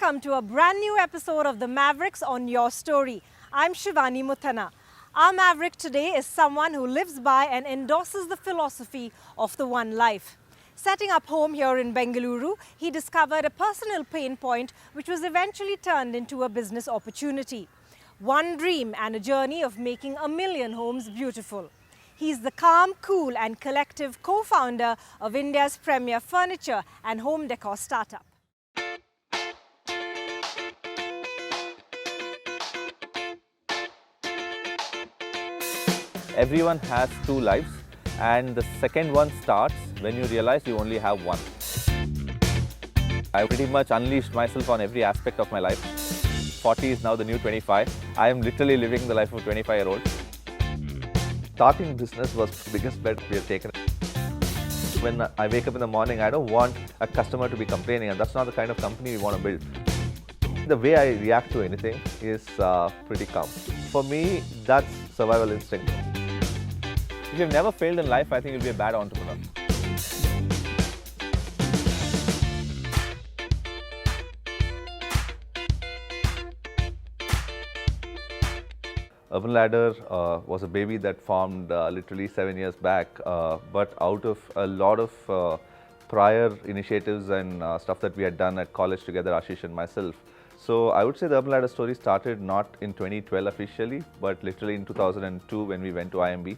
welcome to a brand new episode of The Mavericks on Your Story. I'm Shivani Muthana. Our maverick today is someone who lives by and endorses the philosophy of the one life. Setting up home here in Bengaluru, he discovered a personal pain point which was eventually turned into a business opportunity. One dream and a journey of making a million homes beautiful. He's the calm, cool and collective co-founder of India's premier furniture and home decor startup. Everyone has two lives, and the second one starts when you realize you only have one. I pretty much unleashed myself on every aspect of my life. 40 is now the new 25. I am literally living the life of a 25-year-old. Starting business was the biggest bet we have taken. When I wake up in the morning, I don't want a customer to be complaining, and that's not the kind of company we want to build. The way I react to anything is pretty calm. For me, that's survival instinct. If you've never failed in life, I think you'll be a bad entrepreneur. Urban Ladder was a baby that formed literally 7 years back, but out of a lot of prior initiatives and stuff that we had done at college together, Ashish and myself. So I would say the Urban Ladder story started not in 2012 officially, but literally in 2002 when we went to IMB.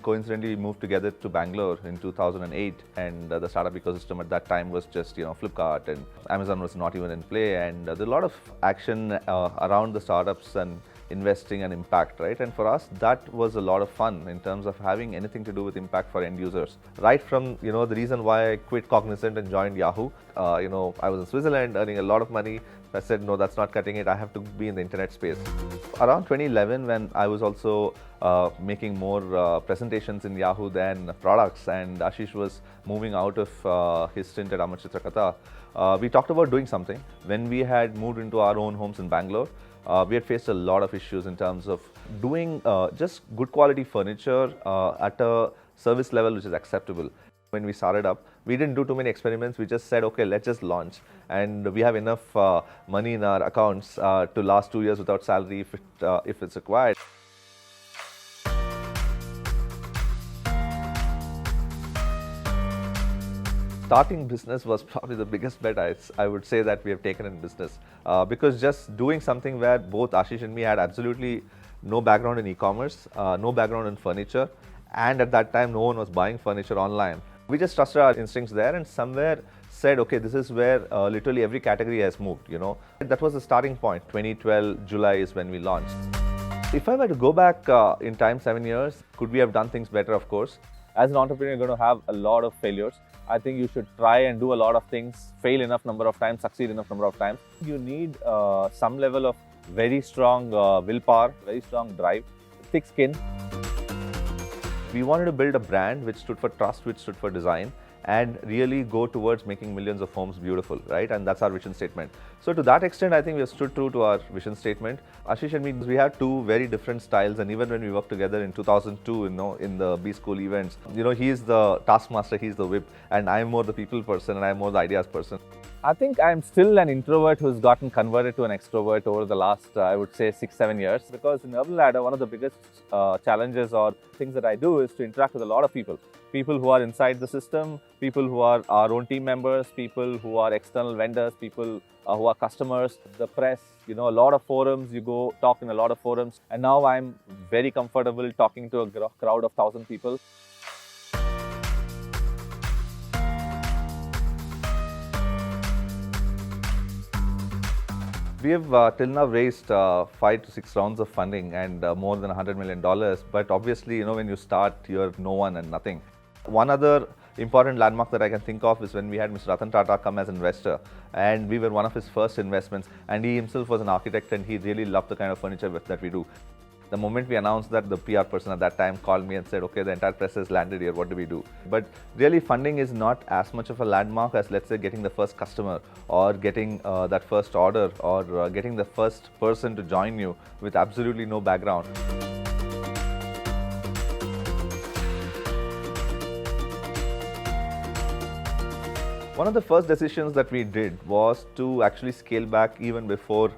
Coincidentally, we moved together to Bangalore in 2008, and the startup ecosystem at that time was just, Flipkart, and Amazon was not even in play, and there's a lot of action around the startups and investing and impact, right? And for us, that was a lot of fun in terms of having anything to do with impact for end users. Right from, the reason why I quit Cognizant and joined Yahoo. I was in Switzerland earning a lot of money. I said, no, that's not cutting it. I have to be in the internet space. Around 2011, when I was also making more presentations in Yahoo than products, and Ashish was moving out of his stint at Amar Chitrakatha, we talked about doing something. When we had moved into our own homes in Bangalore, we had faced a lot of issues in terms of doing just good quality furniture at a service level which is acceptable. When we started up, we didn't do too many experiments. We just said, okay, let's just launch. And we have enough money in our accounts to last 2 years without salary if it's required. Starting business was probably the biggest bet I would say that we have taken in business, because just doing something where both Ashish and me had absolutely no background in e-commerce, no background in furniture, and at that time no one was buying furniture online. We just trusted our instincts there and somewhere said, okay, this is where literally every category has moved, That was the starting point. 2012 July is when we launched. If I were to go back in time 7 years, could we have done things better? Of course. As an entrepreneur, you're going to have a lot of failures. I think you should try and do a lot of things, fail enough number of times, succeed enough number of times. You need some level of very strong willpower, very strong drive, thick skin. We wanted to build a brand which stood for trust, which stood for design, and really go towards making millions of homes beautiful, right? And that's our vision statement. So to that extent, I think we have stood true to our vision statement. Ashish and me, we have two very different styles, and even when we worked together in 2002, in the B-School events, he is the taskmaster, he's the whip, and I'm more the people person, and I'm more the ideas person. I think I'm still an introvert who's gotten converted to an extrovert over the last, I would say, 6-7 years. Because in Urban Ladder, one of the biggest challenges or things that I do is to interact with a lot of people. People who are inside the system, people who are our own team members, people who are external vendors, people who are customers, the press, a lot of forums, you go talk in a lot of forums. And now I'm very comfortable talking to a crowd of 1,000 people. We have till now raised 5 to 6 rounds of funding and more than $100 million. But obviously, when you start, you're no one and nothing. One other important landmark that I can think of is when we had Mr. Ratan Tata come as investor, and we were one of his first investments, and he himself was an architect and he really loved the kind of furniture that we do. The moment we announced that, the PR person at that time called me and said, okay, the entire press has landed here, what do we do? But really funding is not as much of a landmark as, let's say, getting the first customer or getting that first order or getting the first person to join you with absolutely no background. One of the first decisions that we did was to actually scale back even before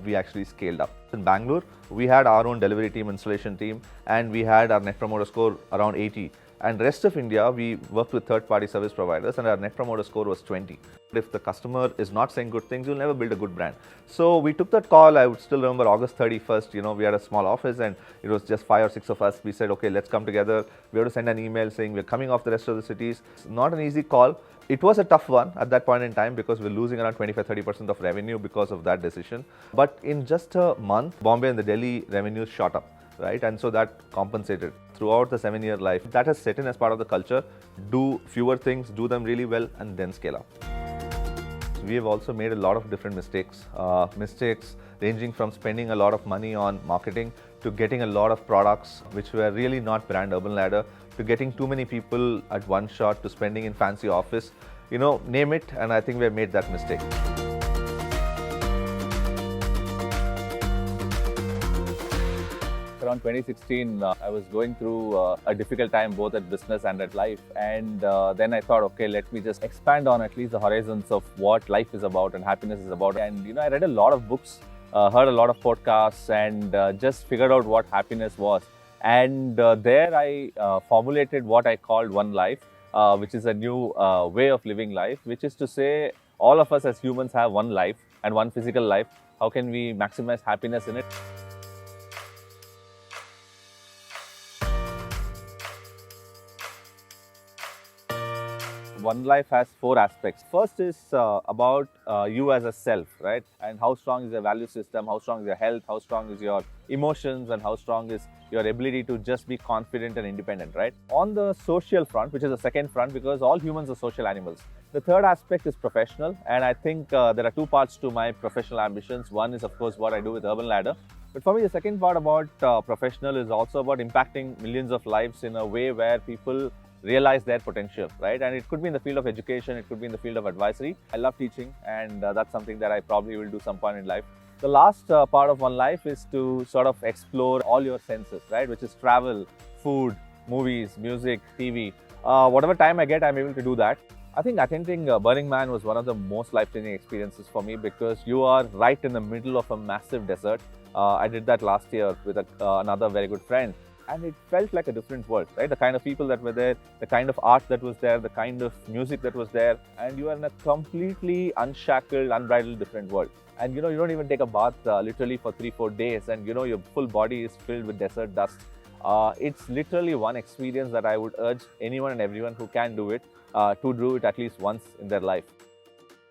we actually scaled up. In Bangalore, we had our own delivery team, installation team, and we had our net promoter score around 80. And rest of India, we worked with third-party service providers, and our net promoter score was 20. If the customer is not saying good things, you'll never build a good brand. So we took that call. I would still remember August 31st. We had a small office, and it was just 5 or 6 of us. We said, okay, let's come together. We have to send an email saying we're coming off the rest of the cities. It's not an easy call. It was a tough one at that point in time because we're losing around 25-30% of revenue because of that decision. But in just a month, Bombay and the Delhi revenues shot up, right? And so that compensated throughout the 7-year life. That has set in as part of the culture. Do fewer things, do them really well, and then scale up. We have also made a lot of different mistakes. Mistakes ranging from spending a lot of money on marketing to getting a lot of products which were really not brand Urban Ladder, to getting too many people at one shot, to spending in fancy office, name it, and I think we have made that mistake. Around 2016, I was going through a difficult time both at business and at life, and then I thought, okay, let me just expand on at least the horizons of what life is about and happiness is about. And I read a lot of books, heard a lot of podcasts, and just figured out what happiness was. And there I formulated what I called One Life, which is a new way of living life, which is to say all of us as humans have one life and one physical life. How can we maximize happiness in it? One Life has 4 aspects. First is about you as a self, right? And how strong is your value system, how strong is your health, how strong is your emotions, and how strong is your ability to just be confident and independent, right? On the social front, which is the second front, because all humans are social animals. The third aspect is professional, and I think there are 2 parts to my professional ambitions. One is, of course, what I do with Urban Ladder. But for me, the second part about professional is also about impacting millions of lives in a way where people realize their potential, right? And it could be in the field of education, it could be in the field of advisory. I love teaching, and that's something that I probably will do some point in life. The last part of One Life is to sort of explore all your senses, right? Which is travel, food, movies, music, TV. Whatever time I get, I'm able to do that. I think attending Burning Man was one of the most life-changing experiences for me because you are right in the middle of a massive desert. I did that last year with another very good friend. And it felt like a different world, right? The kind of people that were there, the kind of art that was there, the kind of music that was there, and you are in a completely unshackled, unbridled different world. And you don't even take a bath literally for 3-4 days, and your full body is filled with desert dust. It's literally one experience that I would urge anyone and everyone who can do it to do it at least once in their life.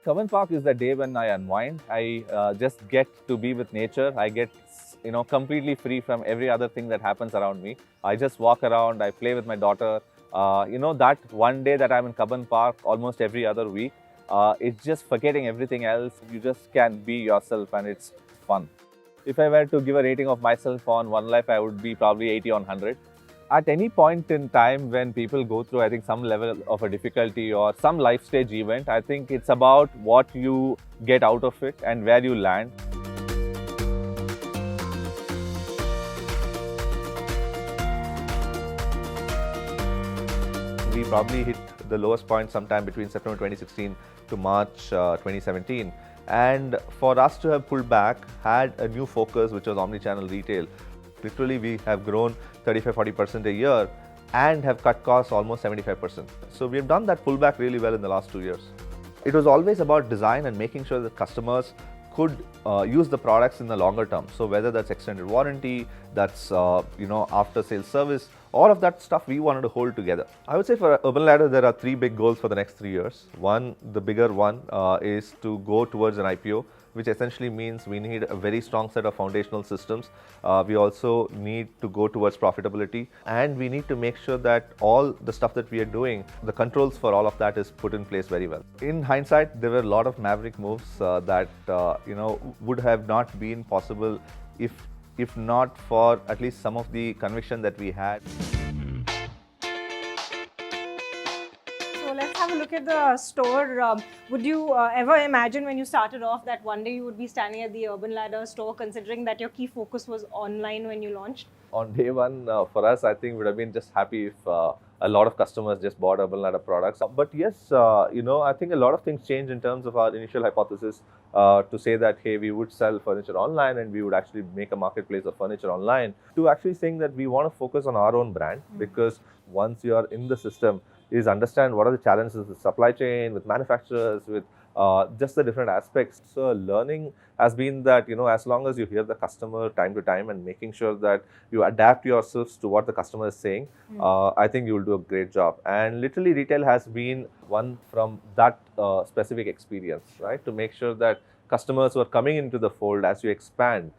Cubbon Park is the day when I unwind. I just get to be with nature. I get completely free from every other thing that happens around me. I just walk around, I play with my daughter. That one day that I'm in Cubbon Park almost every other week, it's just forgetting everything else. You just can be yourself and it's fun. If I were to give a rating of myself on One Life, I would be probably 80 on 100. At any point in time when people go through, I think, some level of a difficulty or some life stage event, I think it's about what you get out of it and where you land. We probably hit the lowest point sometime between September 2016 to March 2017. And for us to have pulled back, had a new focus, which was omnichannel retail. Literally, we have grown 35-40% a year and have cut costs almost 75%. So we have done that pullback really well in the last 2 years. It was always about design and making sure that customers could use the products in the longer term. So whether that's extended warranty, that's after sales service, all of that stuff we wanted to hold together. I would say for Urban Ladder, there are 3 big goals for the next 3 years. One, the bigger one, is to go towards an IPO, which essentially means we need a very strong set of foundational systems. We also need to go towards profitability, and we need to make sure that all the stuff that we are doing, the controls for all of that is put in place very well. In hindsight, there were a lot of maverick moves that would have not been possible if not for at least some of the conviction that we had. So let's have a look at the store. Would you ever imagine when you started off that one day you would be standing at the Urban Ladder store, considering that your key focus was online when you launched? On day one, for us, I think we would have been just happy if a lot of customers just bought Urban Ladder products. But yes, I think a lot of things changed in terms of our initial hypothesis to say that, hey, we would sell furniture online and we would actually make a marketplace of furniture online, to actually saying that we want to focus on our own brand, because once you are in the system, is understand what are the challenges with supply chain, with manufacturers, with just the different aspects. So learning has been that, as long as you hear the customer time to time and making sure that you adapt yourselves to what the customer is saying, I think you will do a great job. And literally retail has been one from that specific experience, right? To make sure that customers who are coming into the fold as you expand,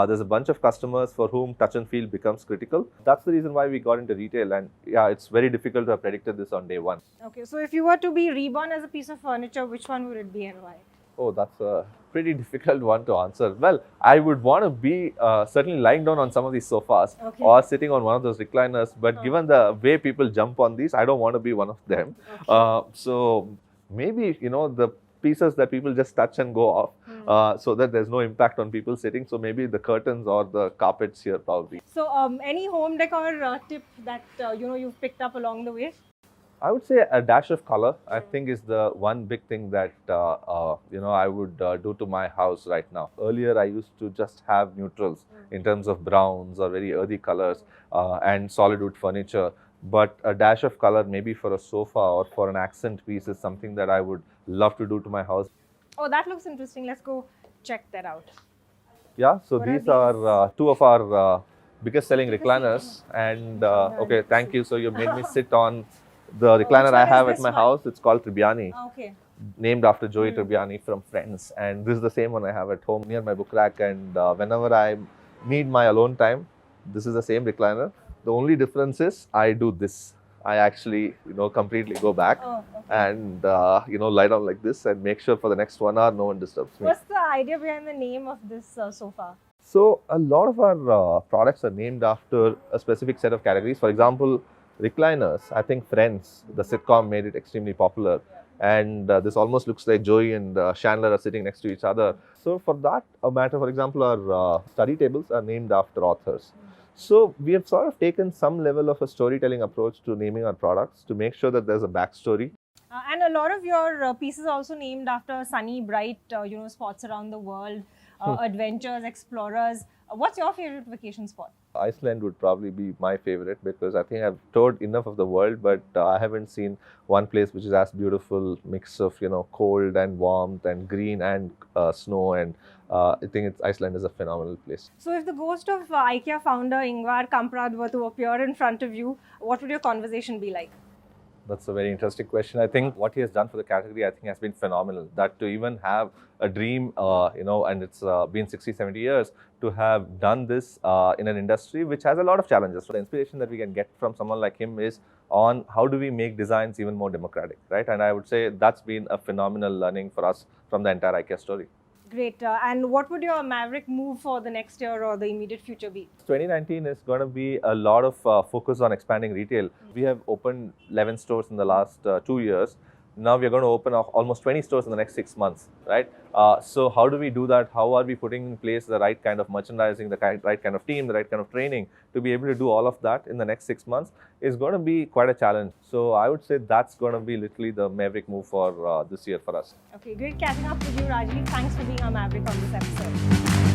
there's a bunch of customers for whom touch and feel becomes critical. That's the reason why we got into retail. And yeah, it's very difficult to have predicted this on day one. Okay, so if you were to be reborn as a piece of furniture, which one would it be and why? Oh, that's a pretty difficult one to answer. Well, I would want to be certainly lying down on some of these sofas, Okay. or sitting on one of those recliners. But given the way people jump on these, I don't want to be one of them. Okay. So maybe, the pieces that people just touch and go off, so that there's no impact on people sitting. So maybe the curtains or the carpets here probably. So any home decor tip that you've picked up along the way? I would say a dash of color, I think, is the one big thing that I would do to my house right now. Earlier, I used to just have neutrals in terms of browns or very earthy colors and solid wood furniture. But a dash of color, maybe for a sofa or for an accent piece, is something that I would love to do to my house. Oh, that looks interesting. Let's go check that out. Yeah, so What are these are two of our biggest selling recliners. And okay, thank you. So you made me sit on the recliner one I is have at this my one? house. It's called Tribbiani, Okay. named after Joey Tribbiani from Friends. And this is the same one I have at home near my book rack. And whenever I need my alone time, this is the same recliner. The only difference is I do this. I actually, completely go back Oh, okay. and, lie down like this and make sure for the next 1 hour no one disturbs me. What's the idea behind the name of this sofa? So a lot of our products are named after a specific set of categories. For example, recliners, I think Friends, the sitcom, made it extremely popular. And this almost looks like Joey and Chandler are sitting next to each other. So for that matter, for example, our study tables are named after authors. So we have sort of taken some level of a storytelling approach to naming our products to make sure that there's a backstory. And a lot of your pieces are also named after sunny, bright, spots around the world, adventures, explorers. What's your favorite vacation spot? Iceland would probably be my favorite, because I think I've toured enough of the world, but I haven't seen one place which is as beautiful, mix of cold and warmth and green and snow, and I think Iceland is a phenomenal place. So if the ghost of IKEA founder Ingvar Kamprad were to appear in front of you, what would your conversation be like? That's a very interesting question. I think what he has done for the category, I think, has been phenomenal. That to even have a dream, and it's been 60, 70 years, to have done this in an industry which has a lot of challenges. So the inspiration that we can get from someone like him is on how do we make designs even more democratic, right? And I would say that's been a phenomenal learning for us from the entire IKEA story. Great. And what would your Maverick move for the next year or the immediate future be? 2019 is going to be a lot of focus on expanding retail. We have opened 11 stores in the last 2 years. Now we are going to open almost 20 stores in the next 6 months, right? So how do we do that? How are we putting in place the right kind of merchandising, the right kind of team, the right kind of training to be able to do all of that in the next 6 months is going to be quite a challenge. So I would say that's going to be literally the Maverick move for this year for us. Okay, great catching up with you, Rajiv. Thanks for being our Maverick on this episode.